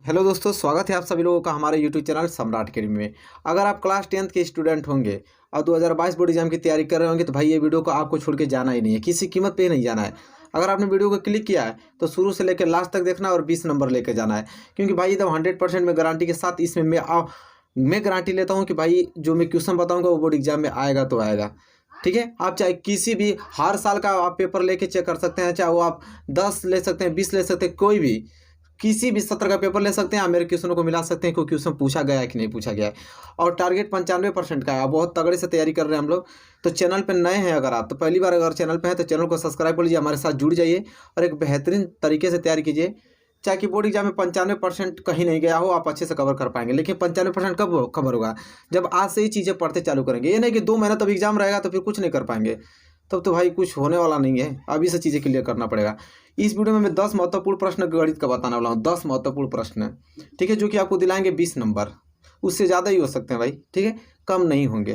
Hello दोस्तों, स्वागत है आप सभी लोगों का हमारे यूट्यूब चैनल सम्राट अकेडमी में। अगर आप क्लास 10th के स्टूडेंट होंगे और 2022 बोर्ड एग्जाम की तैयारी कर रहे होंगे तो भाई ये वीडियो को आपको छोड़ के जाना ही नहीं है, किसी कीमत पे ही नहीं जाना है। अगर आपने वीडियो को क्लिक किया है तो शुरू से लेकर लास्ट तक देखना और 20 नंबर लेकर जाना है, क्योंकि भाई एकदम 100% में गारंटी के साथ इसमें मैं गारंटी लेता हूँ कि भाई जो मैं क्वेश्चन बताऊँगा वो बोर्ड एग्जाम में आएगा तो आएगा। ठीक है, आप चाहे किसी भी हर साल का आप पेपर लेके चेक कर सकते हैं, चाहे वो आप 10 ले सकते हैं, 20 ले सकते हैं, कोई भी किसी भी सत्र का पेपर ले सकते हैं। आप मेरे क्वेश्चनों को मिला सकते हैं, कोई क्वेश्चन पूछा गया है कि नहीं पूछा गया है। और टारगेट 95% का है। बहुत तगड़े से तैयारी कर रहे हैं हम लोग। तो चैनल पर नए हैं अगर आप, तो पहली बार अगर चैनल पर हैं तो चैनल को सब्सक्राइब कर लीजिए, हमारे साथ जुड़ जाइए और एक बेहतरीन तरीके से तैयारी कीजिए। चाहे कि बोर्ड एग्जाम में 95% कहीं नहीं गया हो, आप अच्छे से कवर कर पाएंगे। लेकिन 95% कब कवर होगा? जब आज से ही चीज़ें पढ़ते चालू करेंगे। ये नहीं कि 2 महीना तब एग्जाम रहेगा तो फिर कुछ नहीं कर पाएंगे, तब तो भाई कुछ होने वाला नहीं है। अभी से चीज़ें क्लियर करना पड़ेगा। इस वीडियो में मैं 10 महत्वपूर्ण प्रश्न गणित का बताने वाला हूँ। 10 महत्वपूर्ण प्रश्न, ठीक है, जो कि आपको दिलाएंगे 20 नंबर। उससे ज़्यादा ही हो सकते हैं भाई, ठीक है, कम नहीं होंगे।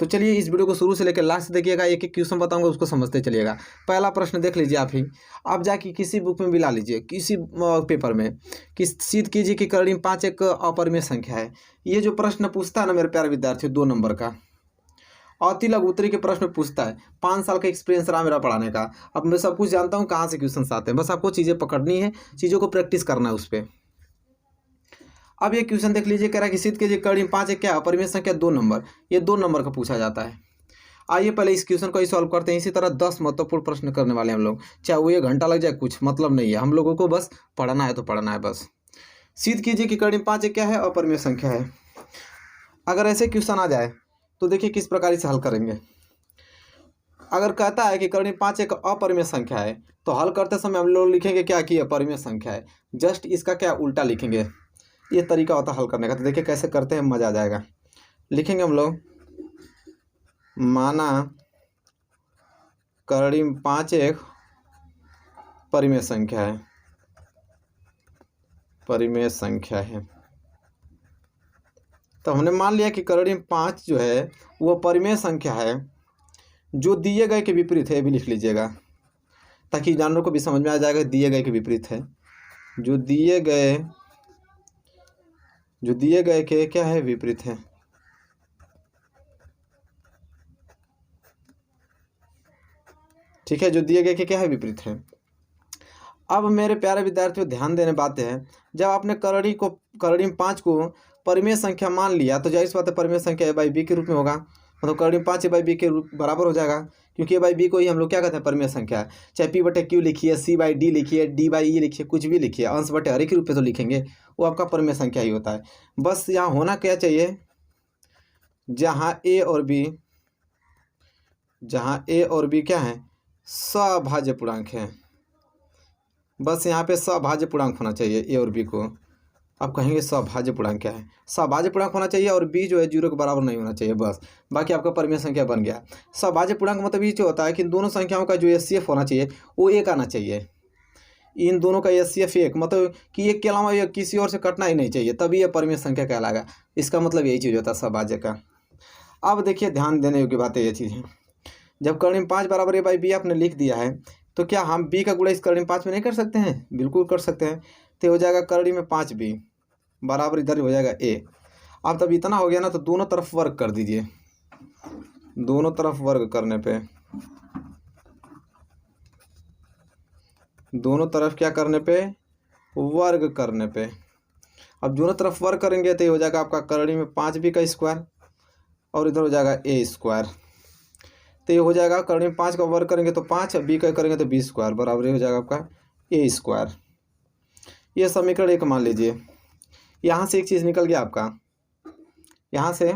तो चलिए इस वीडियो को शुरू से लेकर लास्ट देखिएगा, एक एक क्वेश्चन बताऊंगा, उसको समझते चलिएगा। पहला प्रश्न देख लीजिए आप ही, आप जाके किसी बुक में भी ला लीजिए, किसी पेपर में कि सिद्ध कीजिए कि कर्ण 5 एक अपरिमेय संख्या है। ये जो प्रश्न पूछता है ना मेरे प्यारे विद्यार्थियों, 2 नंबर का अति लघु उत्तरी के प्रश्न पूछता है। 5 साल का एक्सपीरियंस रहा मेरा पढ़ाने का। अब मैं सब कुछ जानता हूँ कहाँ से क्वेश्चन आते हैं, बस आपको चीज़ें पकड़नी है, चीज़ों को प्रैक्टिस करना है उस पर। अब ये क्वेश्चन देख लीजिए, कह रहा है कि सिद्ध कीजिए कर्ण 5 एक क्या अपरिमेय संख्या 2 नंबर। ये 2 नंबर का पूछा जाता है। आइए पहले इस क्वेश्चन को ही सॉल्व करते हैं। इसी तरह 10 महत्वपूर्ण प्रश्न करने वाले हैं हम लोग, चाहे वो 1 घंटा लग जाए, कुछ मतलब नहीं है। हम लोगों को बस पढ़ना है तो पढ़ना है बस। सिद्ध कीजिए कि कर्ण 5 एक क्या है, अपरिमेय संख्या है। अगर ऐसे क्वेश्चन आ जाए तो देखिए किस प्रकार से हल करेंगे। अगर कहता है कि कर्ण 5 एक अपरिमेय संख्या है तो हल करते समय हम लोग लिखेंगे क्या कि अपरिमेय संख्या है, जस्ट इसका क्या उल्टा लिखेंगे। ये तरीका होता है हल करने का। तो देखिए कैसे करते हैं, मज़ा आ जाएगा। लिखेंगे हम लोग, माना कर्ण 5 एक परिमेय संख्या है, परिमेय संख्या है। तो हमने मान लिया कि कर्ण 5 जो है वो परिमेय संख्या है जो दिए गए के विपरीत है। ये भी लिख लीजिएगा ताकि जानवरों को भी समझ में आ जाएगा। दिए गए के विपरीत है, जो दिए गए के क्या है, विपरीत है। ठीक है, जो दिए गए के क्या है, विपरीत है। अब मेरे प्यारे विद्यार्थियों ध्यान देने बात है, जब आपने कर्ण 5 को परिमेय संख्या मान लिया तो जाहिर सी बात है परिमेय संख्या a/b के रूप में होगा। मतलब कर्ण 5 a/b के रूप बराबर हो जाएगा, क्योंकि a/b को ही हम लोग क्या कहते हैं, परिमेय संख्या है। चाहे p/q लिखिए, c/d लिखिए, d/e लिखिए, कुछ भी लिखिए, अंश बटे हर के रूप में तो लिखेंगे, वो आपका परिमेय संख्या ही होता है। बस यहाँ होना क्या चाहिए, जहाँ a और b क्या है, सभाज्य पूर्णांक है। बस यहाँ पे सभाज्य पूर्णांक होना चाहिए ए और बी को। आप कहेंगे सभाज्य पूर्णांक क्या है, सभाज्य पूर्णांक होना चाहिए और बी जो है 0 के बराबर नहीं होना चाहिए, बस। बाकी आपका परिमेय संख्या बन गया। सभाज्य पूर्णांक मतलब ये जो होता है कि दोनों संख्याओं का जो एचसीएफ होना चाहिए वो 1 आना चाहिए। इन दोनों का एचसीएफ 1, मतलब कि एक के अलावा ये किसी और से कटना ही नहीं चाहिए, तभी यह परिमेय संख्या कहलाएगा। इसका मतलब यही चीज़ होता है सभाज्य का। अब देखिए ध्यान देने योग्य बात है ये चीज़ है, जब कर्ण 5 बराबर a/b आपने लिख दिया है तो क्या हम b का गुणा इस कर्ण 5 में नहीं कर सकते हैं? बिल्कुल कर सकते हैं। तो हो जाएगा कर्ण में 5b बराबर इधर हो जाएगा a। अब तब इतना हो गया ना, तो दोनों तरफ वर्ग कर दीजिए। दोनों तरफ वर्ग करने पे, दोनों तरफ क्या करने पे, वर्ग करने पे। अब दोनों तरफ वर्ग करेंगे तो ये हो जाएगा आपका कर्ण में 5b का स्क्वायर और इधर हो जाएगा a स्क्वायर। तो ये हो जाएगा कर्ण में 5 का वर्ग करेंगे तो 5, बी का करेंगे तो b स्क्वायर बराबर हो जाएगा आपका a स्क्वायर। ये समीकरण 1 मान लीजिए। यहाँ से एक चीज़ निकल गया आपका, यहाँ से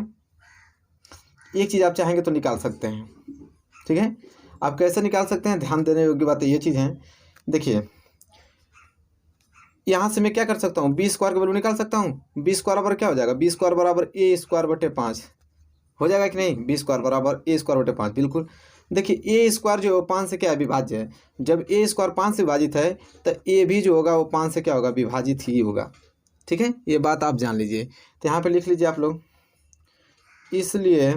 एक चीज़ आप चाहेंगे तो निकाल सकते हैं। ठीक है, आप कैसे निकाल सकते हैं, ध्यान देने योग्य बात ये चीज़ है। देखिए यहाँ से मैं क्या कर सकता हूँ, बी स्क्वायर का वैल्यू निकाल सकता हूँ। बी स्क्वायर बराबर क्या हो जाएगा, बी स्क्वायर बराबर a स्क्वायर बटे 5 हो जाएगा कि नहीं। बी स्क्वायर बराबर a स्क्वायर बटे 5, बिल्कुल। देखिए a स्क्वायर जो 5 से क्या है, विभाज्य है। जब a स्क्वायर 5 से विभाजित है तो a भी जो होगा वो 5 से क्या होगा, विभाजित ही होगा। ठीक है, ये बात आप जान लीजिए। तो यहाँ पे लिख लीजिए आप लोग, इसलिए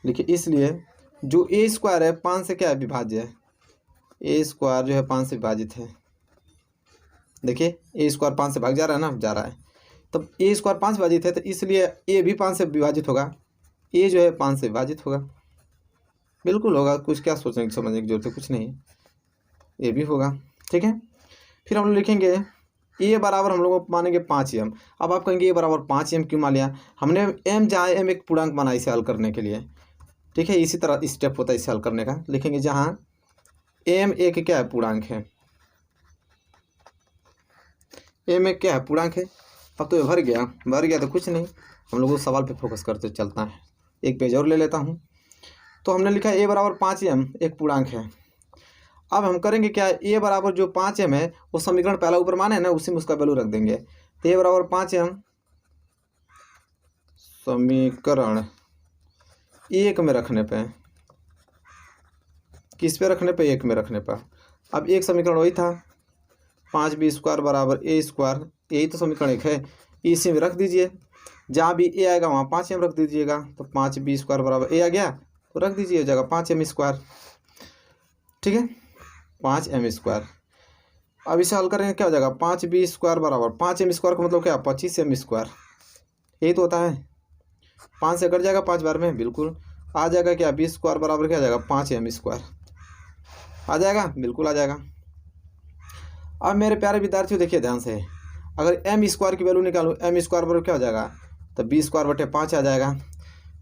लिखिए, इसलिए जो a स्क्वायर है 5 से क्या है, विभाज्य है। a स्क्वायर जो है 5 से विभाजित है। देखिए ए स्क्वायर 5 से भाग जा रहा है ना, जा रहा है। तब ए स्क्वायर 5 विभाजित है तो इसलिए ए भी 5 से विभाजित होगा, ए जो है 5 से विभाजित होगा, बिल्कुल होगा, कुछ क्या सोचने की समझने की जरूरत है, कुछ नहीं है, ये भी होगा। ठीक है, फिर हम लोग लिखेंगे ए बराबर हम लोग मानेंगे 5m। अब आप कहेंगे ए बराबर 5m क्यों मान लिया, हमने m जहाँ m एक पूर्णांक माना इसे हल करने के लिए। ठीक है, इसी तरह स्टेप होता है इसे हल करने का। लिखेंगे जहाँ m एक क्या है, पूर्णांक है, m एक क्या है, पूर्णांक है। अब तो ये भर गया तो कुछ नहीं, हम लोग उस सवाल पे फोकस करते चलता है। एक पेज और ले लेता हूँ। तो हमने लिखा ए बराबर 5m एक पूर्णांक है। अब हम करेंगे क्या, ए बराबर जो 5m है वो समीकरण पहला ऊपर माने ना, उसी में उसका वैल्यू रख देंगे। तो ए बराबर 5m समीकरण 1 में रखने पे, किस पे रखने पे, 1 में रखने पर। अब एक समीकरण वही था 5b स्क्वायर बराबर ए स्क्वायर, यही तो समीकरण 1 है, इसी में रख दीजिए। जहाँ भी ए आएगा वहाँ 5m रख दीजिएगा। तो 5b स्क्वायर बराबर ए आ गया तो रख दीजिए जगह 5m स्क्वायर। ठीक है, 5m स्क्वायर। अब इसे हल करेंगे क्या हो जाएगा, 5b स्क्वायर बराबर 5m स्क्वायर का मतलब क्या, 25m स्क्वायर, यही तो होता है। 5 से कट जाएगा 5 बार में, बिल्कुल आ जाएगा क्या, b स्क्वायर बराबर क्या आ जाएगा, 5m स्क्वायर आ जाएगा, बिल्कुल आ जाएगा। अब मेरे प्यारे विद्यार्थियों देखिए ध्यान से, अगर m स्क्वायर की वैल्यू निकालूँ, m स्क्वायर बराबर क्या हो जाएगा, तो b स्क्वायर बटे 5 आ जाएगा।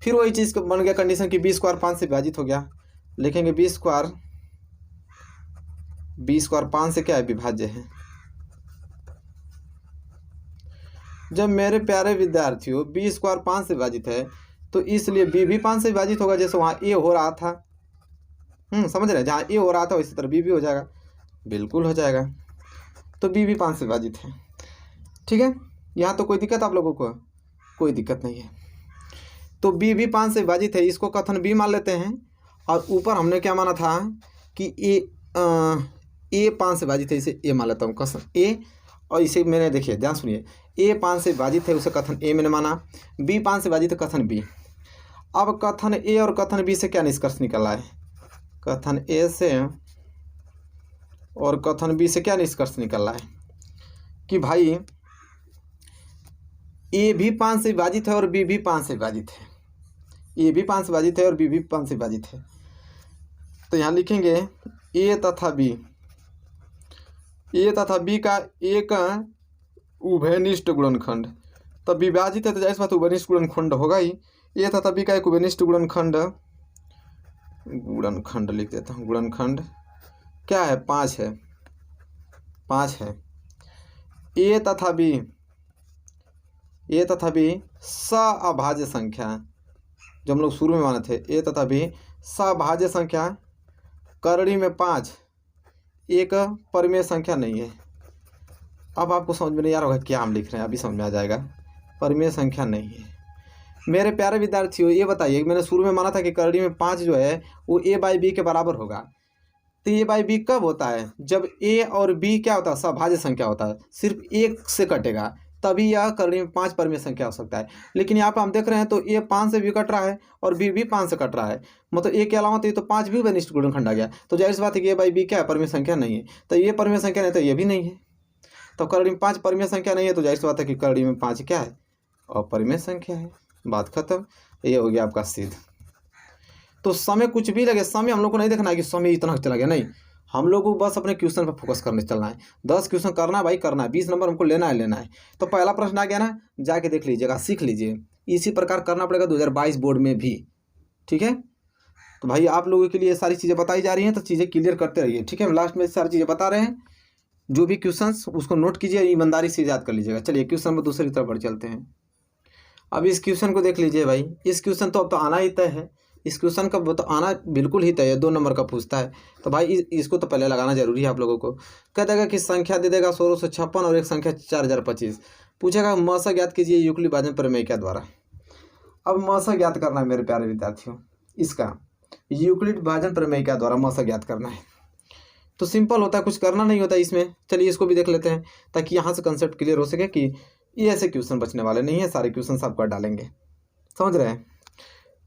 फिर वही चीज़ बन गया कंडीशन कि b स्क्वायर 5 से विभाजित हो गया। लिखेंगे b स्क्वायर 5 से क्या है, विभाज्य है। जब मेरे प्यारे विद्यार्थियों b स्क्वायर 5 से विभाजित है तो इसलिए b भी 5 से विभाजित होगा, जैसे वहाँ a हो रहा था। समझ रहे हैं, जहाँ a हो रहा था इसी तरह b भी हो जाएगा, बिल्कुल हो जाएगा। तो b भी 5 से विभाजित है। ठीक है, यहाँ तो कोई दिक्कत आप लोगों को, कोई दिक्कत नहीं है। तो b भी 5 से विभाजित है, इसको कथन b मान लेते हैं। और ऊपर हमने क्या माना था कि a 5 से विभाजित है, इसे a मान लेता हूँ कथन a। और इसे मैंने देखिए ध्यान सुनिए, a 5 से विभाजित है उसे कथन a मैंने माना, b 5 से विभाजित है कथन b। अब कथन a और कथन b से क्या निष्कर्ष निकला है, कथन a से और कथन b से क्या निष्कर्ष निकला है कि भाई a भी 5 से विभाजित है और b भी 5 से विभाजित है, a भी 5 से विभाजित है और b भी 5 से विभाजित है। तो यहाँ लिखेंगे a तथा b का एक उभयनिष्ठ गुणनखंड। तब विभाजित है तो जाहिर बात उभयनिष्ठ गुणनखंड होगा ही। a तथा b का एक उभयनिष्ठ गुणनखंड लिख देता हूँ, गुणनखंड क्या है, 5 है, 5 है। a तथा b सअभाज्य संख्या, जो हम लोग शुरू में माने थे, a तथा b सअभाज्य संख्या, करड़ी में 5 एक परिमेय संख्या नहीं है। अब आपको समझ में नहीं आ रहा होगा क्या हम लिख रहे हैं, अभी समझ में आ जाएगा, परिमेय संख्या नहीं है। मेरे प्यारे विद्यार्थियों ये बताइए, मैंने शुरू में माना था कि करड़ी में 5 जो है वो a/b के बराबर होगा। तो a/b कब होता है, जब a और b क्या होता है, सभाज्य संख्या होता है, सिर्फ 1 से कटेगा तभी यह करड़ी में 5 परिमेय संख्या हो सकता है। लेकिन यहाँ पर हम देख रहे हैं तो a 5 से भी कट रहा है और b भी 5 से कट रहा है, मतलब a के अलावा तो ये तो 5 भी उभयनिष्ठ गुणनखंड आ गया। तो जाहिर सी बात है कि a/b क्या है, परिमेय संख्या नहीं है। तो ये परिमेय संख्या नहीं तो ये भी नहीं है। तो करड़ी में 5 परिमेय संख्या नहीं है तो जाहिर सी बात है कि करड़ी में 5 क्या है, अपरिमेय संख्या है। बात खत्म, ये हो गया आपका सिद्ध। तो समय कुछ भी लगे, समय हम लोग को नहीं देखना है कि समय इतना चला गया, नहीं, हम लोग को बस अपने क्वेश्चन पर फोकस करने चलना है। 10 क्वेश्चन करना है भाई, करना है, 20 नंबर हमको लेना है। तो पहला प्रश्न आ गया ना, जाके देख लीजिएगा, सीख लीजिए, इसी प्रकार करना पड़ेगा 2022 बोर्ड में भी। ठीक है, तो भाई आप लोगों के लिए सारी चीज़ें बताई जा रही हैं तो चीज़ें क्लियर करते रहिए। ठीक है, हम लास्ट में सारी चीज़ें बता रहे हैं, जो भी क्वेश्चन उसको नोट कीजिए, ईमानदारी से याद कर लीजिएगा। चलिए क्वेश्चन में दूसरी तरफ बढ़ चलते हैं। अब इस क्वेश्चन को देख लीजिए भाई, इस क्वेश्चन तो अब तो आना ही तय है, इस क्वेश्चन का तो आना बिल्कुल ही तय है, 2 नंबर का पूछता है। तो भाई इसको तो पहले लगाना जरूरी है आप लोगों को। कह देगा कि संख्या दे देगा 1656 और एक संख्या 4025। पूछेगा मसा ज्ञात कीजिए यूक्लिड भाजन प्रमेय के द्वारा। अब मसा ज्ञात करना है मेरे प्यारे विद्यार्थियों, इसका यूक्लिड भाजन प्रमेय के द्वारा मसा ज्ञात करना है। तो सिंपल होता है, कुछ करना नहीं होता इसमें। चलिए इसको भी देख लेते हैं ताकि यहाँ से कंसेप्ट क्लियर हो सके कि ये ऐसे क्वेश्चन बचने वाले नहीं है, सारे क्वेश्चन आप कर डालेंगे, समझ रहे हैं।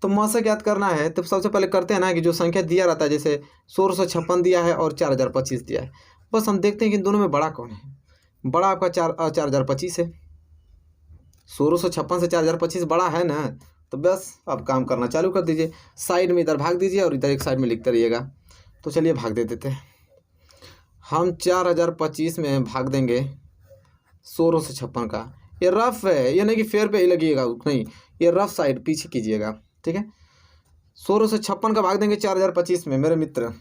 तो मसा ज्ञात करना है तो सबसे पहले करते हैं ना कि जो संख्या दिया रहता है, जैसे 1656 दिया है और 4025 दिया है, बस हम देखते हैं कि इन दोनों में बड़ा कौन है। बड़ा आपका 4025 है। 1656 से 4025 बड़ा है ना। तो बस अब काम करना चालू कर दीजिए, साइड में इधर भाग दीजिए और इधर एक साइड में लिखते रहिएगा। तो चलिए भाग दे देते हैं। हम 4025 में भाग देंगे 1656 का। ये रफ है, ये नहीं कि फेयर पे ही लगिएगा, नहीं, ये रफ साइड पीछे कीजिएगा, ठीक है। 1656 का भाग देंगे 4025 में मेरे मित्र।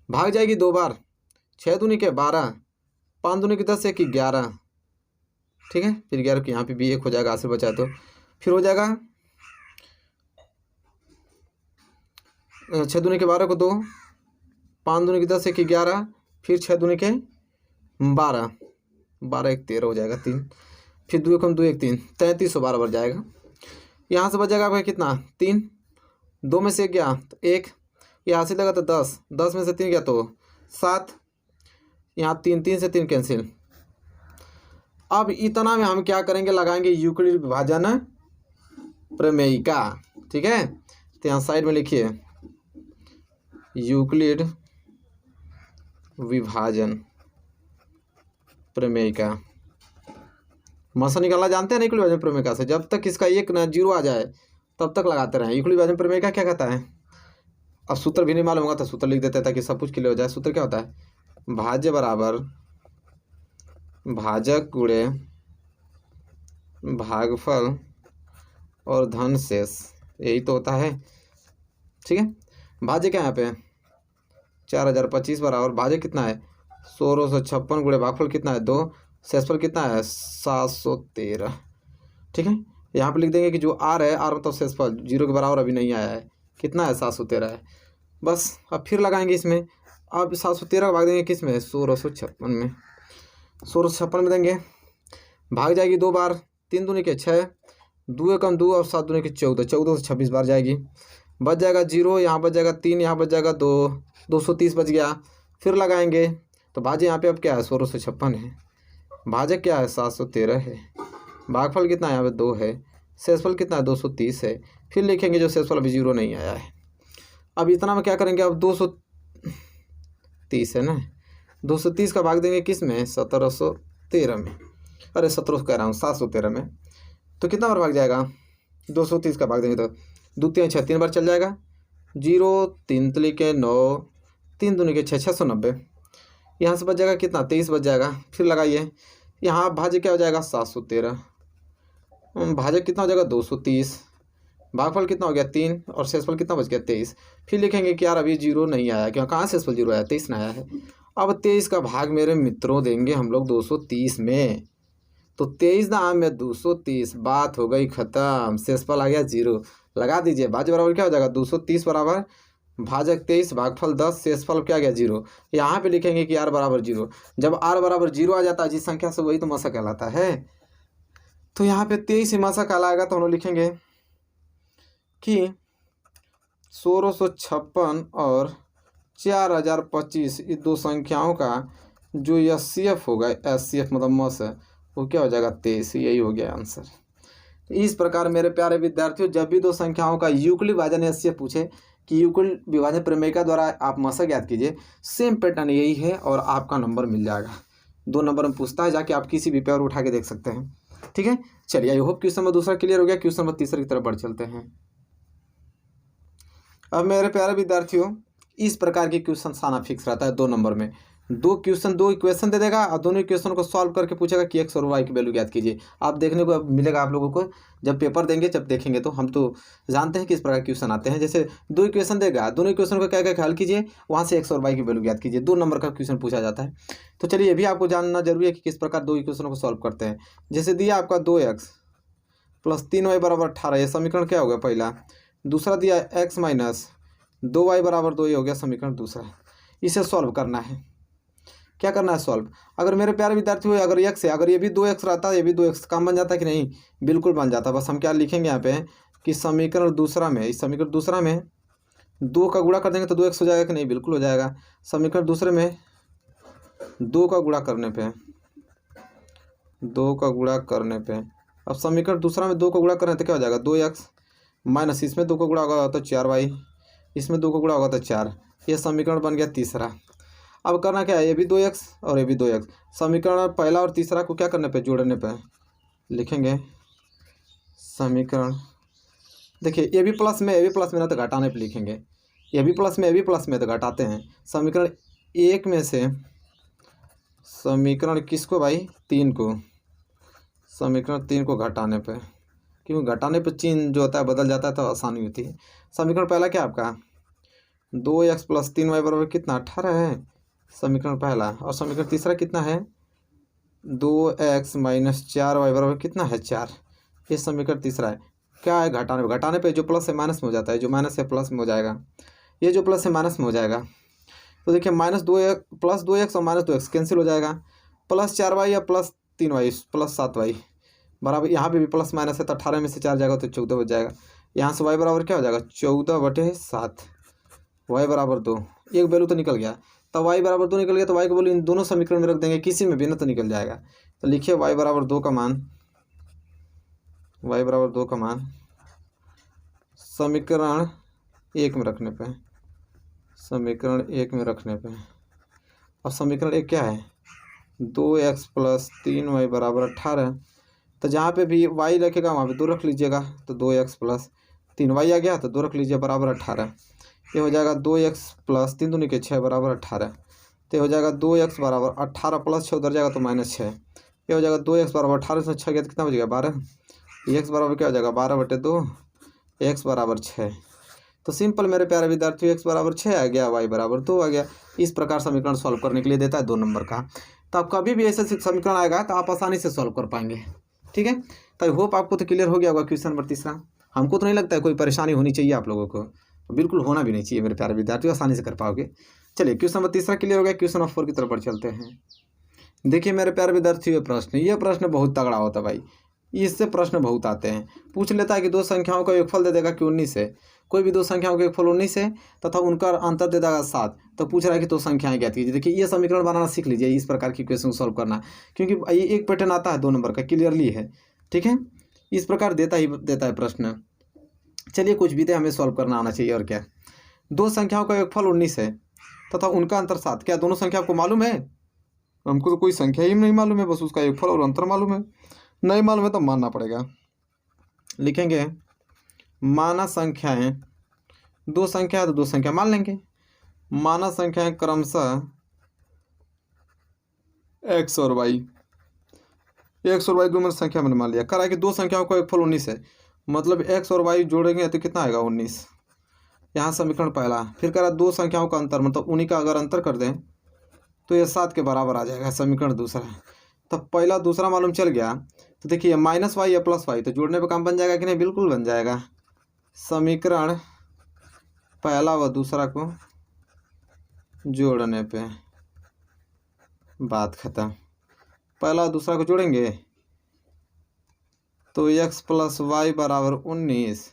भाग जाएगी 2 बार, 6 दूनी के 12, 5 दूनी के 10, 1 की 11, ठीक है। फिर 11 के यहाँ पे भी 1 हो जाएगा, आखिर बचा तो फिर हो जाएगा 6 दूनी के 12 को 2, 5 दूनी के 10, 1 की 11, फिर 6 दूनी के 12, 12 1 13 हो जाएगा 3, फिर 2 कम 2 1 3, 3312 बढ़ जाएगा। यहाँ से बच जाएगा आपका कितना 3, 2 में से 1 गया तो 1, यहाँ से लगा तो 10, 10 में से 3 गया तो 7, यहाँ 3, 3 से 3 कैंसिल। अब इतना में हम क्या करेंगे, लगाएंगे यूक्लिड विभाजन प्रमेयिका, ठीक है। तो यहाँ साइड में लिखिए यूक्लिड विभाजन प्रमेयिका। मसा निकालना जानते हैं ना यूक्लिड विभाजन प्रमेयिका से, जब तक इसका एक ना 0 आ जाए तब तक लगाते रहें। यूक्लिड विभाजन प्रमेयिका क्या कहता है, अब सूत्र भी नहीं मालूम होगा तो सूत्र लिख देते हैं ताकि सब कुछ क्लियर हो जाए। सूत्र क्या होता है, भाज्य बराबर भाजक गुणे भागफल और धन शेष, यही तो होता है, ठीक है। भाज्य क्या है यहाँ पे 4025 बराबर भाज्य कितना है 1656 गुणे भागफल कितना है 2, शेषफल कितना है 713, ठीक है। यहाँ पे लिख देंगे कि जो आर है, आर मतलब शेषफल 0 के बराबर अभी नहीं आया है, कितना है 713 है। बस अब फिर लगाएंगे इसमें, अब 713 भाग देंगे किस में 1656 में, 1656 में देंगे, भाग जाएगी 2 बार, 3 दूनी के 6, 2 कम 2 और 7 दूनी के 14, 14 से 26 बार जाएगी, बच जाएगा 0, यहाँ बच जाएगा 3, यहाँ बच जाएगा 2, 230 बच गया। फिर लगाएंगे तो भाज्य यहाँ पे अब क्या है 1656 है, भाजक क्या है 713 है, भागफल कितना है यहाँ पे 2 है, शेषफल कितना है 230 है। फिर लिखेंगे जो शेषफल अभी 0 नहीं आया है। अब इतना में क्या करेंगे, अब 230 है ना, 230 का भाग देंगे किस में 1713 में, अरे 17 कह रहा हूँ 713 में। तो कितना बार भाग जाएगा 230 का भाग देंगे तो 2 3 6 3 बार चल जाएगा, 0 3 तली के 9, 3 दूनी के 6, 690। यहाँ से बच जाएगा कितना 23 बच जाएगा। फिर लगाइए, यहाँ भाज्य क्या हो जाएगा 713, भाज्य कितना हो जाएगा 230, भागफल कितना हो गया 3 और शेषफल कितना बच गया 23। फिर लिखेंगे कि यार अभी 0 नहीं आया, क्यों कहाँ शेषफल 0 आया 23 ना आया है। अब 23 का भाग मेरे मित्रों देंगे हम लोग 230 में, तो 23 ना में 230, बात हो गई ख़त्म, शेषफल आ गया 0। लगा दीजिए, भाज्य बराबर क्या हो जाएगा 230 बराबर भाजक 23 भागफल 10, शेषफल क्या गया 0। यहाँ पे लिखेंगे कि r बराबर 0। जब r बराबर 0 आ जाता है जिस संख्या से, वही तो मसा कहलाता है। तो यहाँ पे 23 मसा कहलाएगा, तो हम लोग लिखेंगे कि 1656 और 4025 ये दो संख्याओं का जो एचसीएफ होगा, एचसीएफ मतलब मस है, वो क्या हो जाएगा 23। यही हो गया आंसर। इस प्रकार मेरे प्यारे विद्यार्थियों, जब भी दो संख्याओं का यूक्लिड विभाजन एचसीएफ पूछे कि यूक्लिड विभाजन प्रमेयिका द्वारा आप मशक याद कीजिए, सेम पैटर्न यही है और आपका नंबर मिल जाएगा। 2 नंबर में पूछता है, जाके आप किसी भी पेपर उठा के देख सकते हैं। ठीक है, चलिए I hope question number 2 clear हो गया। क्वेश्चन नंबर 3 की तरफ बढ़ चलते हैं। अब मेरे प्यारे विद्यार्थियों, इस प्रकार के क्वेश्चन आना फिक्स रहता है 2 नंबर में। 2 इक्वेशन दे देगा और दोनों इक्वेशन को सॉल्व करके पूछेगा कि x और y की वैल्यू याद कीजिए। आप देखने को मिलेगा आप लोगों को, जब पेपर देंगे जब देखेंगे तो हम तो जानते हैं कि इस प्रकार क्वेश्चन आते हैं। जैसे 2 इक्वेशन देगा, दोनों इक्वेशन को क्या क्या हल कीजिए, वहाँ से x और y की वैल्यू याद कीजिए। 2 नंबर का क्वेश्चन पूछा जाता है। तो चलिए ये भी आपको जानना जरूरी है कि किस प्रकार 2 इक्वेशनों को सॉल्व करते हैं। जैसे दिया आपका 2x + 3y = 18, ये समीकरण क्या हो गया पहला। दूसरा दिया x - 2y = 2, ये हो गया समीकरण दूसरा। इसे सॉल्व करना है। क्या करना है सॉल्व। अगर मेरे प्यारे विद्यार्थी हुए, अगर x है, अगर ये भी 2x रहता है, ये भी 2x, काम बन जाता है कि नहीं, बिल्कुल बन जाता। बस हम क्या लिखेंगे यहाँ पे कि समीकरण दूसरा में, इस समीकरण दूसरा में 2 का गुणा कर देंगे तो 2x हो जाएगा कि नहीं, बिल्कुल हो जाएगा। समीकरण दूसरे में 2 का गुणा करने पे, 2 का गुणा करने पे, अब समीकरण दूसरा में 2 का गुणा करें तो क्या हो जाएगा 2x माइनस इसमें 2 का गुणा होगा तो 4y, इसमें 2 का गुणा होगा तो 4। ये समीकरण बन गया तीसरा। अब करना क्या है, ये भी 2x और ये भी 2x, समीकरण पहला और तीसरा को क्या करने पे, जोड़ने पे लिखेंगे समीकरण। देखिए ये भी प्लस में, ये भी प्लस में ना, तो घटाने पे लिखेंगे। ये भी प्लस में, ये भी प्लस में, तो घटाते हैं। समीकरण 1 में से समीकरण किसको भाई, 3 को, समीकरण 3 को घटाने पे, क्योंकि घटाने पे चिन्ह जो होता है बदल जाता है तो आसानी होती है। समीकरण पहला क्या आपका 2x + 3y बराबर कितना, 18 है समीकरण पहला। और समीकरण तीसरा कितना है, 2x - 4y बराबर कितना है, 4। ये समीकरण तीसरा है। क्या है, घटाने पे जो प्लस है माइनस में हो जाता है, जो माइनस है प्लस में हो जाएगा, ये जो प्लस है माइनस में हो जाएगा। तो देखिए +2x और -2x कैंसिल हो जाएगा, +4y या +3y +7y बराबर, यहाँ पे भी प्लस माइनस है तो 18 में से 4 जाएगा तो 14 हो जाएगा। यहाँ से y बराबर क्या हो जाएगा, 14/7, y बराबर 2, एक वैल्यू तो निकल गया। तो y बराबर 2 निकल गया, तो y को वैल्यू इन दोनों समीकरण में रख देंगे, किसी में भी ना तो निकल जाएगा। तो लिखिए y बराबर 2 का मान, y बराबर 2 का मान समीकरण 1 में रखने पे, समीकरण 1 में रखने पे। अब समीकरण 1 क्या है, 2x + 3y बराबर 18। तो जहाँ पे भी y रखेगा वहाँ पे 2 रख लीजिएगा, तो 2x + 3y आ गया, तो 2 रख लीजिए बराबर 18। ये हो जाएगा 2x + 3 दूनी के 6 बराबर 18। तो हो जाएगा 2x बराबर 18 + 6 उधर जाएगा तो -6। ये हो जाएगा 2x बराबर 18 से 6 गया तो कितना बचेगा, 12। x बराबर क्या हो जाएगा, 12/2, x बराबर 6। तो सिंपल मेरे प्यारे विद्यार्थियों, x बराबर 6 आ गया, y बराबर 2 आ गया। इस प्रकार समीकरण सॉल्व करने के लिए देता है 2 नंबर का। तो आप कभी भी ऐसे समीकरण आएगा तो आप आसानी से सॉल्व कर पाएंगे, ठीक है। तो आई होप आपको तो क्लियर हो गया होगा क्वेश्चन नंबर तीसरा। हमको तो नहीं लगता है कोई परेशानी होनी चाहिए आप लोगों को, तो बिल्कुल होना भी नहीं चाहिए मेरे प्यारे विद्यार्थियों, आसानी से कर पाओगे। चलिए क्वेश्चन नंबर तीसरा क्लियर हो गया, क्वेश्चन नंबर 4 की तरफ बढ़ चलते हैं। देखिए मेरे प्यारे विद्यार्थियों, ये प्रश्न बहुत तगड़ा होता है भाई, इससे प्रश्न बहुत आते हैं। पूछ लेता है कि 2 संख्याओं का योगफल दे देगा कि 19 है, कोई भी 2 संख्याओं का योगफल 19 है तथा उनका अंतर दे देगा 7। तो पूछ रहा है कि 2 संख्याएं ज्ञात कीजिए। देखिए ये समीकरण बनाना सीख लीजिए, इस प्रकार की क्वेश्चन सॉल्व करना, क्योंकि ये एक पैटर्न आता है 2 नंबर का, क्लियरली है, ठीक है। इस प्रकार देता है प्रश्न। चलिए कुछ भी दे, हमें सॉल्व करना आना चाहिए, और क्या। 2 संख्याओं का योगफल 19 है तथा उनका अंतर 7। क्या दोनों संख्या आपको मालूम है? हमको तो कोई संख्या ही नहीं मालूम है, बस उसका योगफल और अंतर मालूम है। नहीं मालूम है तो मानना पड़ेगा। लिखेंगे माना संख्याएं, 2 संख्या है तो 2 संख्या मान लेंगे। माना संख्याएं क्रमशः x और y, x और y दो मैंने संख्या मैंने मान लिया। करा कि 2 संख्याओं का योगफल 19 है, मतलब x और y जोड़ेंगे तो कितना आएगा, 19। यहाँ समीकरण पहला। फिर करा 2 संख्याओं का अंतर, मतलब उन्हीं का अगर अंतर कर दें तो ये 7 के बराबर आ जाएगा, समीकरण दूसरा। तो पहला दूसरा मालूम चल गया। तो देखिए -y या +y, तो जोड़ने पे काम बन जाएगा कि नहीं, बिल्कुल बन जाएगा। समीकरण पहला व दूसरा को जोड़ने पे बात खत्म। पहला और दूसरा को जोड़ेंगे तो x + y बराबर 19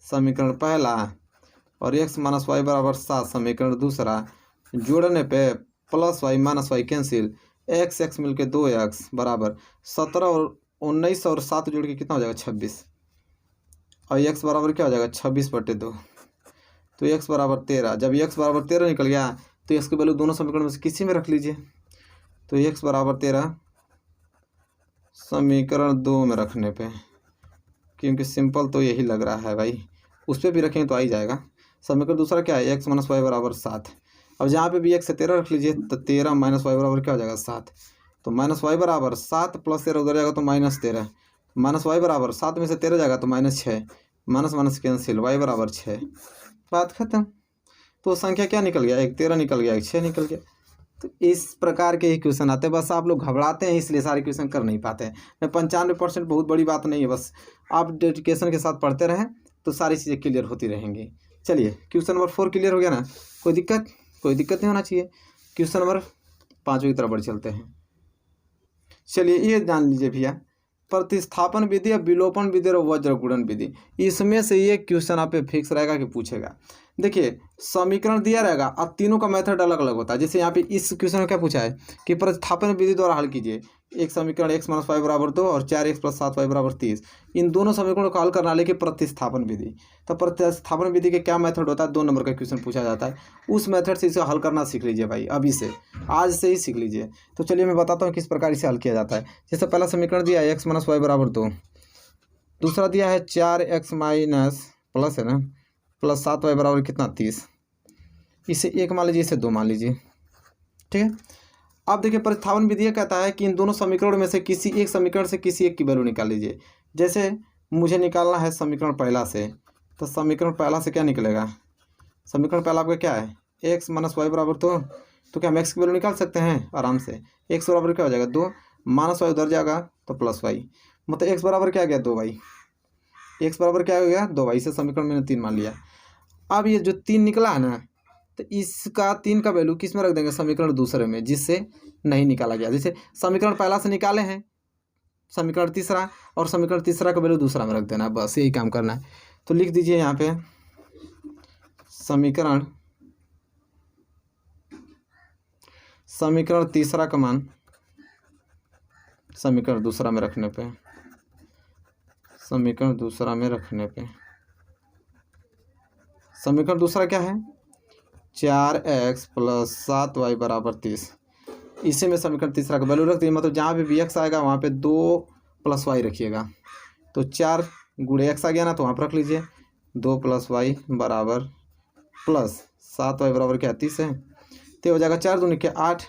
समीकरण पहला, और x - y बराबर 7 समीकरण दूसरा। जोड़ने पे +y - y कैंसिल, x मिलके 2x बराबर 17, और 19 और 7 जोड़ के कितना हो जाएगा, 26। और x बराबर क्या हो जाएगा, 26/2। तो x बराबर 13। जब x बराबर 13 निकल गया तो x की वैल्यू दोनों समीकरण में से किसी में रख लीजिए। तो x बराबर 13 समीकरण 2 में रखने पे, क्योंकि सिंपल तो यही लग रहा है भाई, उस पर भी रखेंगे तो आ ही जाएगा। समीकरण दूसरा क्या है, x - y बराबर 7। अब जहाँ पे भी x से 13 रख लीजिए, तो 13 - y बराबर क्या हो जाएगा, 7। तो -y बराबर 7 + 13 उधर जाएगा तो -13, -y बराबर 7 में से 13 जाएगा तो -6, माइनस कैंसिल, y बराबर 6, बात खत्म। तो संख्या क्या निकल गया, एक 13 निकल गया, एक 6 निकल गया। तो इस प्रकार के ही क्वेश्चन आते हैं, बस आप लोग घबराते हैं इसलिए सारे क्वेश्चन कर नहीं पाते हैं। 95% बहुत बड़ी बात नहीं है, बस आप डेडिकेशन के साथ पढ़ते रहें तो सारी चीज़ें क्लियर होती रहेंगी। चलिए क्वेश्चन नंबर 4 क्लियर हो गया ना, कोई दिक्कत नहीं होना चाहिए। क्वेश्चन नंबर 5 की तरफ बढ़ चलते हैं। चलिए ये जान लीजिए भैया, प्रतिस्थापन विधि या विलोपन विधि और वज्र गुणन विधि, इसमें से ये क्वेश्चन आप पे फिक्स रहेगा कि पूछेगा। देखिए समीकरण दिया रहेगा, अब तीनों का मेथड अलग अलग होता है। जैसे यहाँ पे इस क्वेश्चन में क्या पूछा है कि प्रतिस्थापन विधि द्वारा हल कीजिए। एक समीकरण x - 5 बराबर 2 और 4x + 7y बराबर 30, इन दोनों समीकरणों को हल करना लेकिन प्रतिस्थापन विधि। तो प्रतिस्थापन विधि के क्या मेथड होता है, 2 नंबर का क्वेश्चन पूछा जाता है, उस मेथड से इसे हल करना सीख लीजिए भाई, अभी से आज से ही सीख लीजिए। तो चलिए मैं बताता हूँ किस प्रकार इसे हल किया जाता है। जैसे पहला समीकरण दिया है x - y बराबर 2, दूसरा दिया है 4x प्लस है ना प्लस 7y बराबर कितना 30, इसे 1 मान लीजिए, इसे 2 मान लीजिए, ठीक है। अब देखिए प्रतिस्थापन विधि कहता है कि इन दोनों समीकरणों में से किसी एक समीकरण से किसी एक की वैल्यू निकाल लीजिए। जैसे मुझे निकालना है समीकरण पहला से, तो समीकरण पहला से क्या निकलेगा, समीकरण पहला आपका क्या है x - y बराबर 2, तो क्या हम x की वैल्यू निकाल सकते हैं आराम से। x बराबर क्या हो जाएगा 2, -y उधर जाएगा तो +y, मतलब x बराबर क्या आ गया 2y, x बराबर क्या हो गया 2y, इसे समीकरण मैंने 3 मान लिया। अब ये जो 3 निकला है ना, तो इसका 3 का वैल्यू किस में रख देंगे, समीकरण दूसरे में जिससे नहीं निकाला गया। जैसे समीकरण पहला से निकाले हैं समीकरण तीसरा, और समीकरण तीसरा का वैल्यू दूसरा में रख देना, बस यही काम करना है। तो लिख दीजिए यहाँ पे समीकरण तीसरा का मान समीकरण दूसरा में रखने पे, समीकरण दूसरा में रखने पे, समीकरण दूसरा क्या है 4x + 7y बराबर 30, इसी में समीकरण तीसरा का वैल्यू रख दिए। मतलब जहाँ पे भी x आएगा वहाँ पे 2 + y रखिएगा, तो 4 × x आ गया ना, तो वहाँ पर रख लीजिए 2 + y बराबर प्लस 7y बराबर क्या 30 है, तो हो जाएगा 4 दूनी के 8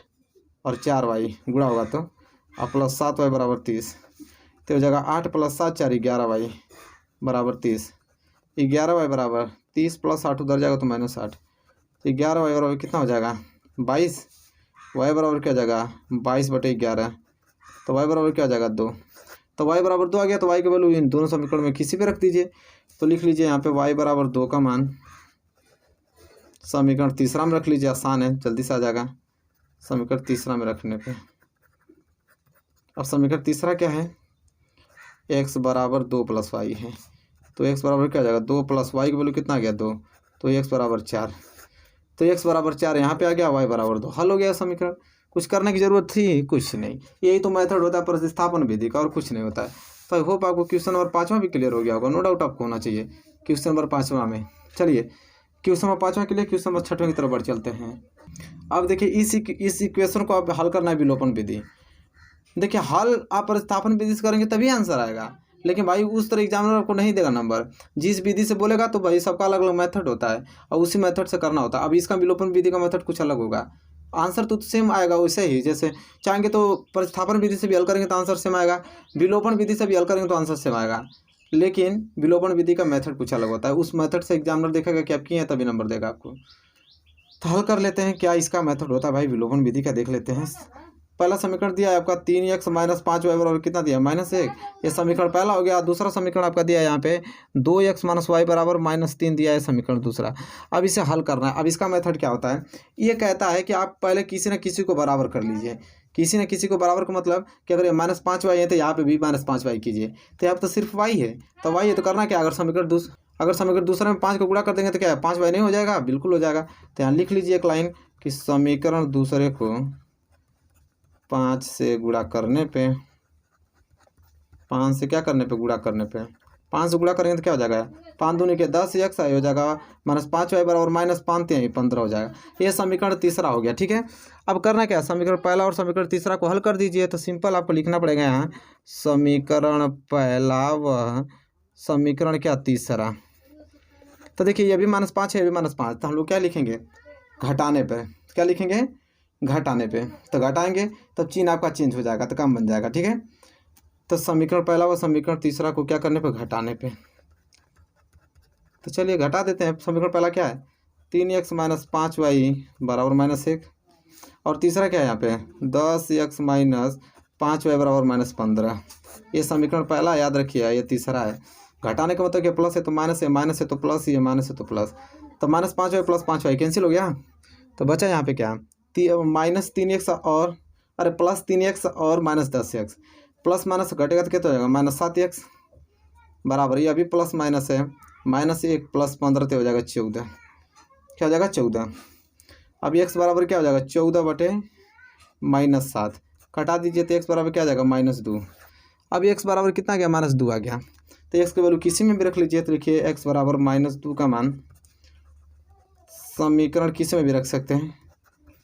और 4y गुणा होगा तो अब प्लस 7y बराबर 30, तो हो जाएगा 8 + 7 4 11y बराबर 30, 11y बराबर 30 + 8 उधर जाएगा तो -8, तो 11y बराबर कितना हो जाएगा 22, y बराबर क्या हो जाएगा 22/11, तो y बराबर क्या हो जाएगा 2, तो y बराबर 2 आ गया। तो y की वैल्यू इन दोनों समीकरण में किसी पे रख दीजिए। तो लिख लीजिए यहाँ पे y बराबर 2 का मान समीकरण तीसरा में रख लीजिए, आसान है जल्दी से आ जाएगा समीकरण तीसरा में रखने पे। अब समीकरण तीसरा क्या है x बराबर 2 + y है, तो x बराबर क्या हो जाएगा 2 + y की वैल्यू कितना आ गया 2, तो x बराबर 4, तो x बराबर 4 यहाँ पे आ गया, y बराबर 2, हल हो गया समीकरण। कुछ करने की ज़रूरत थी कुछ नहीं, यही तो मेथड होता है प्रतिस्थापन विधि का, और कुछ नहीं होता है। तो आई होप आपको क्वेश्चन नंबर 5वां भी क्लियर हो गया होगा, नो डाउट आपको होना चाहिए क्वेश्चन नंबर 5वां में। चलिए क्वेश्चन नंबर 5वां के लिए क्वेश्चन नंबर 6वां की तरफ बढ़ चलते हैं। अब देखिए इस इक्वेशन को आप हल करना है विलोपन विधि। देखिए हल आप प्रतिस्थापन विधि से करेंगे तभी आंसर आएगा, लेकिन भाई उस तरह एग्जामिनर आपको नहीं देगा नंबर, जिस विधि से बोलेगा तो भाई सबका अलग अलग मेथड होता है और उसी मेथड से करना होता है। अब इसका विलोपन विधि का मेथड कुछ अलग होगा, आंसर तो सेम आएगा वैसे ही। जैसे चाहेंगे तो प्रतिस्थापन विधि से भी हल करेंगे तो आंसर सेम आएगा, विलोपन विधि से भी हल करेंगे तो आंसर सेम आएगा, लेकिन विलोपन विधि का मेथड कुछ अलग होता है। उस मेथड से एग्जामिनर देखेगा कि आप किए हैं तभी नंबर देगा आपको। तो हल कर लेते हैं क्या इसका मेथड होता है भाई विलोपन विधि का, देख लेते हैं। पहला समीकरण दिया है आपका 3x - 5y बराबर कितना दिया -1, ये समीकरण पहला हो गया। दूसरा समीकरण आपका दिया है यहाँ पे 2x - y बराबर -3 दिया है समीकरण दूसरा। अब इसे हल करना है। अब इसका मेथड क्या होता है, ये कहता है कि आप पहले किसी न किसी को बराबर कर लीजिए। किसी न किसी को बराबर का मतलब कि अगर ये -5y है तो यहाँ पे भी -5y कीजिए, तो यहाँ पर तो सिर्फ y है, तो y है तो करना क्या, अगर समीकरण दूसरे में 5 को गुणा कर देंगे तो क्या है 5y नहीं हो जाएगा, बिल्कुल हो जाएगा। तो यहाँ लिख लीजिए एक लाइन कि समीकरण दूसरे को 5 से गुणा करने पे, 5 से क्या करने पे गुणा करने पे, 5 से गुणा करेंगे तो क्या हो जाएगा 5 दूनी के 10x हो जाएगा, -5y बराबर -5 15 हो जाएगा। ये समीकरण तीसरा हो गया, ठीक है। अब करना क्या है, समीकरण पहला और समीकरण तीसरा को हल कर दीजिए। तो सिंपल आपको लिखना पड़ेगा यहाँ समीकरण पहला व समीकरण क्या तीसरा। तो देखिए ये भी -5 है, ये भी -5, तो हम लोग क्या लिखेंगे घटाने पे, क्या लिखेंगे घटाने पे, तो घटाएंगे तब चिन्ह आपका चेंज हो जाएगा तो कम बन जाएगा, ठीक है। तो समीकरण पहला व समीकरण तीसरा को क्या करने पे घटाने पे, तो चलिए घटा देते हैं। समीकरण पहला क्या है 3x - 5y बराबर -1, और तीसरा क्या है यहाँ पे 10x - 5y बराबर -15। ये समीकरण पहला याद रखिए, ये तीसरा है। घटाने का मतलब क्या प्लस है तो माइनस है, माइनस है तो प्लस, ये माइनस है तो प्लस, तो -5y + 5y कैंसिल हो गया। तो बचा यहाँ पे क्या -3x और +3x और -10x, प्लस माइनस घटेगा तो कितना हो जाएगा -7x बराबर, ये अभी प्लस माइनस है, -1 + 15 तो हो जाएगा 14। क्या हो जाएगा 14। अब x बराबर क्या हो जाएगा 14/-7 कटा दीजिए तो x बराबर क्या आ जाएगा -2। अब x बराबर कितना आ गया -2 आ गया। तो x की वैल्यू किसी में भी रख लीजिए। तो देखिए x बराबर -2 का मान समीकरण किसी में भी रख सकते हैं,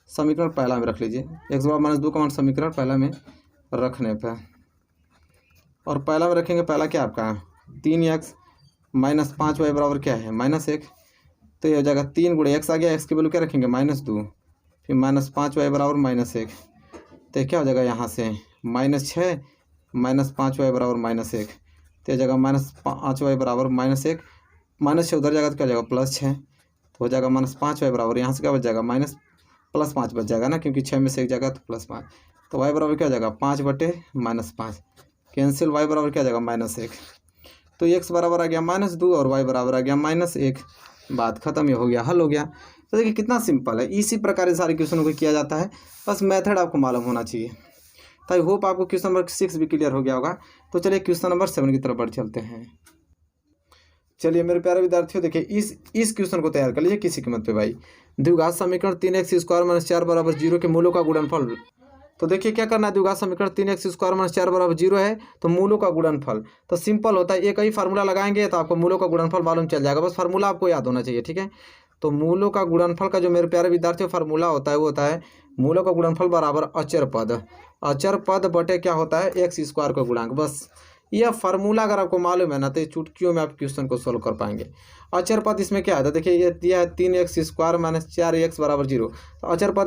समीकरण पहला में रख लीजिए। x बराबर -2 का मान समीकरण पहला में रखने पर, और पहला में रखेंगे, पहला क्या आपका 3x - 5y बराबर क्या है -1। तो ये हो जाएगा 3 × x आ गया, x की वैल्यू क्या रखेंगे -2, फिर -5y बराबर -1। तो क्या हो जाएगा यहाँ से -6 - 5y बराबर -1। तो हो जाएगा -5y बराबर -1, -6 उधर जाएगा तो क्या हो जाएगा +6। तो हो जाएगा -5y बराबर, यहाँ से क्या बच जाएगा +5 बच जाएगा ना, क्योंकि 6 में से एक जाएगा तो +5। तो y बराबर क्या हो जाएगा 5/-5 कैंसिल, y बराबर क्या हो जाएगा -1। तो x बराबर आ गया -2 और y बराबर आ गया -1। बात खत्म, ये हो गया, हल हो गया। तो देखिए कितना सिंपल है। इसी प्रकार से सारे क्वेश्चनों को किया जाता है, बस मेथड आपको मालूम होना चाहिए। तो आई होप आपको क्वेश्चन नंबर 6 भी क्लियर हो गया होगा। तो चलिए क्वेश्चन नंबर 7 की तरफ बढ़ चलते हैं। चलिए मेरे प्यारे विद्यार्थियों, देखिए इस क्वेश्चन को तैयार कर लीजिए किसी कीमत पे भाई। द्विघात समीकरण 3x² - 4 बराबर 0 के मूलों का गुणनफल। तो देखिए क्या करना है, द्विघात समीकरण 3x² - 4 बराबर 0 है, तो मूलों का गुणनफल तो सिंपल होता है, एक ही फार्मूला लगाएंगे तो आपको मूलों का गुणनफल मालूम चल जाएगा। बस फार्मूला आपको याद होना चाहिए, ठीक है। तो मूलों का गुणनफल का जो मेरे प्यारे विद्यार्थियों फार्मूला होता है वो होता है मूलों का गुणनफल बराबर अचर पद बटे क्या होता है x² का गुणांक। बस यह फार्मूला अगर आपको मालूम है ना तो चुटकियों में आप क्वेश्चन को सोल्व कर पाएंगे। अचर पद इसमें क्या है, तो देखिए ये दिया है 3x² - 4x बराबर 0। तो अचर पद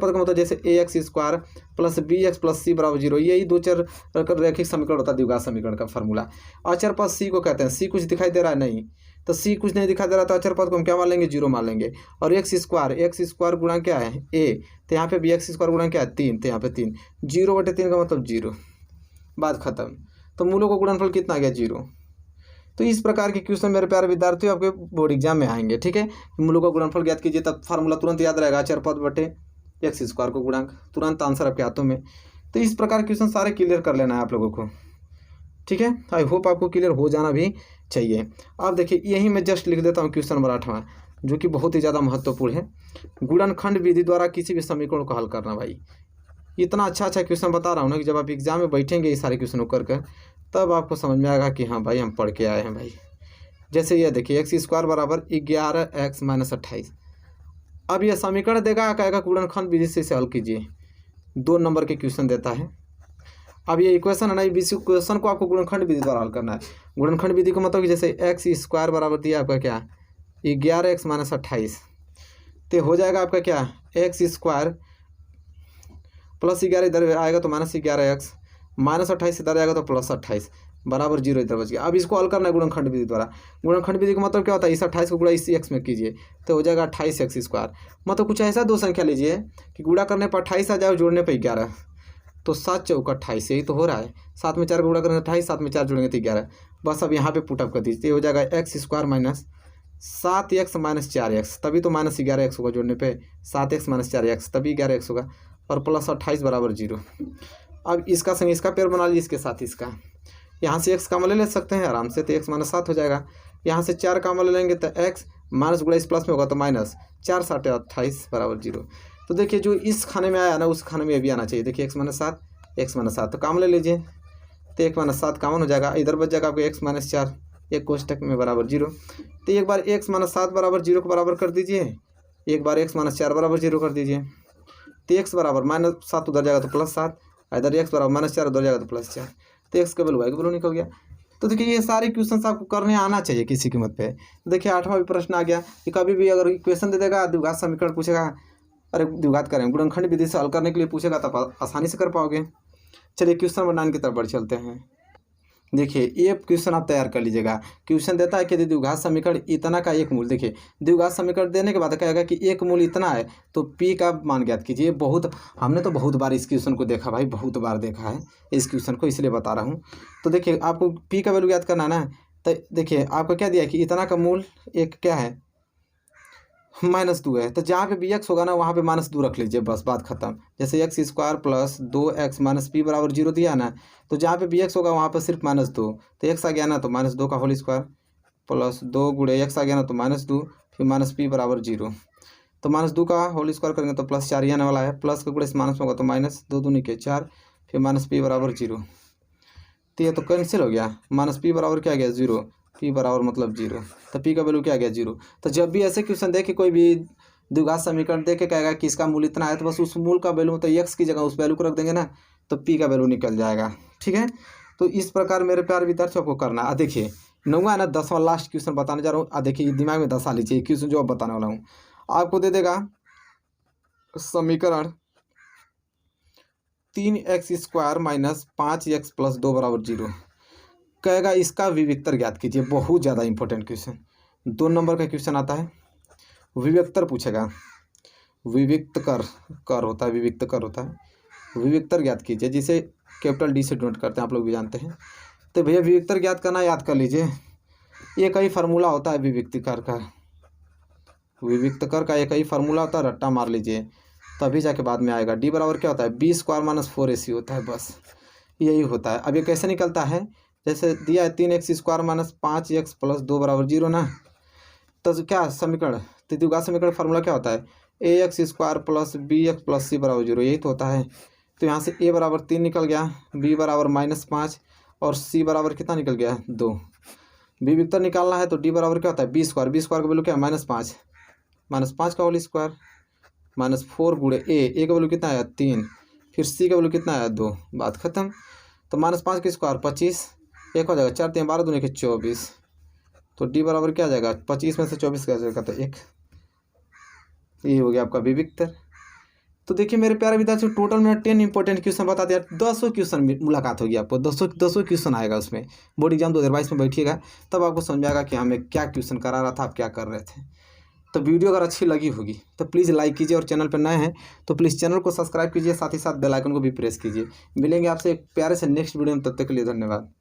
का मतलब जैसे ax² + bx + c बराबर 0, यही दो चर रैखिक समीकरण होता है द्विघात समीकरण का फार्मूला। अचर पद c को कहते हैं, c कुछ दिखाई दे रहा है नहीं, तो c कुछ नहीं दिखाई दे रहा, तो अचर पद को हम क्या मान लेंगे 0 मान लेंगे। और x² गुणा क्या है a, तो यहाँ पे bx² गुणा क्या है 3, तो यहाँ पे 3, 0/3 का मतलब 0, बात खत्म। तो मूलों का गुणनफल कितना आ गया 0। तो इस प्रकार के क्वेश्चन मेरे प्यारे विद्यार्थियों आपके बोर्ड एग्जाम में आएंगे, ठीक है। मूलों का गुणनफल ज्ञात कीजिए, तब फार्मूला तुरंत याद रहेगा, अचर पद बटे x² को गुणांक, तुरंत आंसर आपके हाथों में। तो इस प्रकार के क्वेश्चन सारे क्लियर कर लेना है आप लोगों को, ठीक है। आई होप आपको क्लियर हो जाना भी चाहिए। अब देखिए यही मैं जस्ट लिख देता हूँ क्वेश्चन नंबर 8वां, जो कि बहुत ही ज़्यादा महत्वपूर्ण है। गुणनखंड विधि द्वारा किसी भी समीकरण को हल करना। भाई इतना अच्छा क्वेश्चन बता रहा हूँ ना कि जब आप एग्जाम में बैठेंगे ये सारे क्वेश्चन कर कर, तब आपको समझ में आएगा कि हाँ भाई हम पढ़ के आए हैं भाई। जैसे ये देखिए x² बराबर 11x - 28। अब ये समीकरण देगा, कहेगा गुणनखंड विधि से इसे हल कीजिए, 2 नंबर के क्वेश्चन देता है। अब ये इक्वेशन है ना, इस क्वेश्चन को आपको गुणनखंड विधि द्वारा हल करना है। गुणनखंड विधि का मतलब कि जैसे x² बराबर दिया आपका क्या 11x - 28, तो हो जाएगा आपका क्या x² + 11 इधर आएगा तो -11x, -28 इधर आएगा तो +28 बराबर 0 इधर बच गया। अब इसको हल करना है गुणनखंड विधि द्वारा। गुणनखंड विधि का मतलब क्या होता है, इस 28 को गुणा इसी x में कीजिए तो हो जाएगा 28x²। मतलब कुछ ऐसा दो संख्या लीजिए कि गुणा करने पर 28 आ जाए और जोड़ने पर 11, तो 7 चौका 28, यही तो हो रहा है। 7 में 4 गुणा करेंगे 28, 7 में 4 जोड़ेंगे तो 11। बस अब यहाँ पे पुटअप कर दीजिए, हो जाएगा x² - 7x - 4x, तभी तो -11x होगा जोड़ने पे, 7x - 4x तभी 11x होगा, और +28 बराबर 0। अब इसका संग इसका पेयर बना लीजिए, इसके साथ इसका, यहाँ से x कामन ले सकते हैं आराम से, तो x - 7 हो जाएगा। यहाँ से 4 कामन ले लेंगे तो x माइनस गुणा इस प्लस में होगा तो माइनस, 4 × 7 = 28 बराबर 0। तो देखिए जो इस खाने में आया ना उस खाने में ये भी आना चाहिए। देखिए x - 7 तो कामन ले लीजिए, तो x - 7 कामन हो जाएगा, इधर बच जाएगा आपको x - 4 एक कोष्टक में बराबर 0। तो एक बार x - 7 बराबर 0 को बराबर कर दीजिए, एक बार x - 4 बराबर 0 कर दीजिए। तो x बराबर -7 उधर जाएगा तो +7, इधर x बराबर -4 उधर जाएगा तो +4, तो x का वैल्यू y का वैल्यू निकल गया। तो देखिए ये सारे क्वेश्चन आपको करने आना चाहिए किसी कीमत पे। देखिए 8वां भी प्रश्न आ गया कि कभी भी अगर क्वेश्चन दे देगा द्विघात समीकरण पूछेगा, अरे द्विघात करें गुणनखंड विधि से हल करने के लिए पूछेगा तब आसानी से कर पाओगे। चलिए क्वेश्चन नंबर 9 की तरफ बढ़ चलते हैं। देखिए ये क्वेश्चन आप तैयार कर लीजिएगा। क्वेश्चन देता है कि यदि द्विघात समीकरण इतना का एक मूल, देखिए द्विघात समीकरण देने के बाद कहेगा कि एक मूल इतना है तो p का मान ज्ञात कीजिए। हमने तो बहुत बार इस क्वेश्चन को देखा भाई, बहुत बार देखा है इस क्वेश्चन को, इसलिए बता रहा हूँ। तो देखिए आपको p का वैल्यू ज्ञात करना है ना, तो देखिए आपको क्या दिया है कि इतना का मूल एक क्या है -2 है, तो जहाँ पे bx होगा ना वहाँ पे -2 रख लीजिए, बस बात खत्म। जैसे x² + 2x - p बराबर 0 दिया ना, तो जहाँ पे bx होगा वहाँ पर सिर्फ -2, तो x आ गया ना तो -2 का होल स्क्वायर, +2 × x आ गया ना तो -2, फिर माइनस पी बराबर 0। तो -2 का होल स्क्वायर करेंगे तो +4 ही आने वाला है, प्लस का गुणा माइनस में होगा तो माइनस 2 दूनी के 4, फिर माइनस पी बराबर 0। तो ये तो कैंसिल हो गया, माइनस पी बराबर क्या आ गया 0, पी बराबर मतलब 0। तो पी का वैल्यू क्या आ गया 0। तो जब भी ऐसे क्वेश्चन दे कि कोई भी द्विघात समीकरण दे के कहेगा कि इसका मूल इतना है, तो बस उस मूल का वैल्यू मतलब एक्स की जगह उस वैल्यू को रख देंगे ना, तो पी का वैल्यू निकल जाएगा। ठीक है, तो इस प्रकार मेरे प्यारे विद्यार्थियों को करना है। देखिए 9वां है ना, 10वां लास्ट क्वेश्चन बताने जा रहा हूँ। देखिए दिमाग में दसा लीजिए क्वेश्चन जो अब बताने वाला हूँ। आपको दे देगा समीकरण 3x² माइनस 5x प्लस 2 बराबर 0। कहेगा इसका विविक्तर ज्ञात कीजिए। बहुत ज़्यादा इंपॉर्टेंट क्वेश्चन, 2 नंबर का क्वेश्चन आता है। विविक्तर पूछेगा, विविक्त कर होता है, विविक्त कर होता है। विविक्तर ज्ञात कीजिए, जिसे कैपिटल डी से डिनोट करते हैं, आप लोग भी जानते हैं। तो भैया विविक्तर ज्ञात करना याद कर लीजिए, एक ही फार्मूला होता है विविक्तकर का। विविक्तकर का एक ही फार्मूला होता है, रट्टा मार लीजिए तभी जाके बाद में आएगा। डी बराबर क्या होता है, b² माइनस 4ac होता है, बस यही होता है। अब ये कैसे निकलता है, जैसे दिया है 3x² माइनस 5x प्लस 2 बराबर 0 ना, तो क्या समीकरण, द्विघात समीकरण फार्मूला क्या होता है, ax² plus bx plus c बराबर 0, यही तो होता है। तो यहाँ से a बराबर 3 निकल गया, b बराबर -5 और c बराबर कितना निकल गया 2। विविक्तर निकालना है तो d बराबर क्या होता है b² का वैल्यू क्या है -5, -5 का होल स्क्वायर -4 गुणे a का वैल्यू कितना आया 3, फिर c का वैल्यू कितना आया 2, बात खत्म। तो -5 का स्क्वायर 25, एक हो जाएगा 4 3 12 दूनी के 24। तो d बराबर क्या आ जाएगा, 25 में से 24 क्या जाएगा तो 1। ये हो गया आपका विविक्तर। तो देखिए मेरे प्यारे विद्यार्थियों, टोटल में 10 इंपॉर्टेंट क्वेश्चन बता दिया। 200 क्वेश्चन मुलाकात होगी आपको, 200 क्वेश्चन आएगा उसमें। बोर्ड एग्जाम 2022 में बैठिएगा तब आपको समझ में आएगा कि हमें क्या क्वेश्चन करा रहा था, आप क्या कर रहे थे। तो वीडियो अगर अच्छी लगी होगी तो प्लीज़ लाइक कीजिए, और चैनल पर नए हैं तो प्लीज़ चैनल को सब्सक्राइब कीजिए, साथ ही साथ बेल आइकन को भी प्रेस कीजिए। मिलेंगे आपसे एक प्यारे से नेक्स्ट वीडियो में, तब तक के लिए धन्यवाद।